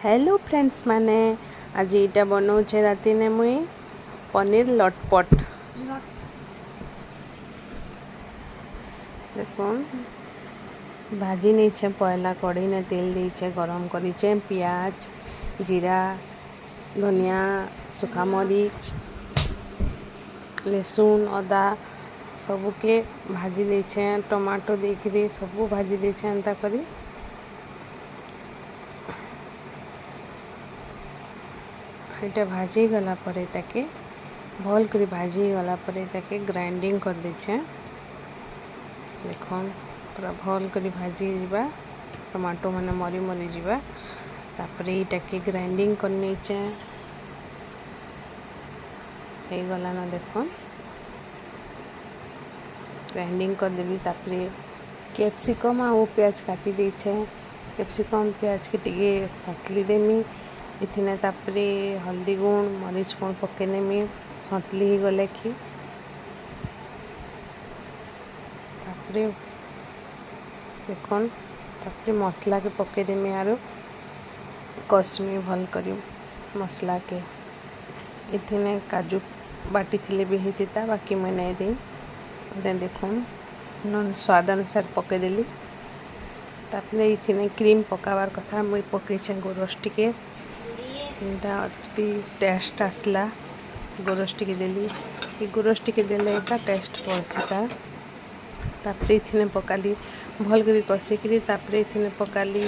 Hello friends माने आज इटा बनाऊे राति ने मुई पनीर लटपट देखुन भाजी नहीं पहला कढ़ी ने तेल दीचे गरम करीचे प्याज जीरा धनिया सुखा मरीच लहसुन अदा सबके भाजी देछे टमाटो देकरी सबू भाजी देछे एंता करी इटा भाजी गला परे ताके भल करी भाजी गला परे ताके ग्राइंडिंग कर देछे देखन पूरा भल करी भाजी जीवा टमाटो माने मरी मरी जीवा तापरे इटा के ग्राइंडिंग कर नीचे हे गला ना देखन ग्राइंडिंग कर देबी तापरे कैप्सिकम आ प्याज काटी देछे कैप्सिकम प्याज के टिके सतली देमी इथिने तापरे हल्दी गुण मरीच गुण पके नेमी सतली ही गले कि तापरे देखन तापरे मसला के पके देमी आरो कस्मी भल करी मसला के इथिने काजू बाटी थिले भी हेतिता बाकी मैं नहीं दे देखन नन स्वाद अनुसार पके देली तापरे इथिने क्रीम पकावार कथा मुई पकेछे गोरस टिके टेस्ट आसला गोरस टिके देली गोरस टिके देले टेस्ट पड़ता तापरे इथिने पकाली भल करी कषिकी तापरे इथिने पकाली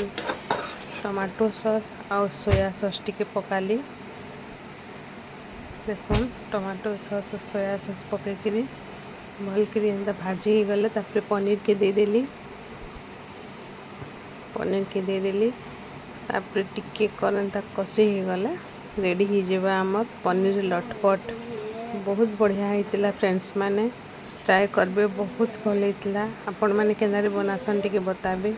टमाटो सॉस और सोया सॉस टिके पकाली देखुन टमाटो सॉस और सोया सॉस पकईकरी भल करी एंता भाजी गले तापरे पनीर के दे देली तापरे टिके करंता कषि हो गला रेडी ही जेबा हमर पनीर लटपट बहुत बढ़िया हेतिला फ्रेंड्स माने ट्राई करबे बहुत भल हेतिला आपण माने केनारे बनासन टिके बताबे।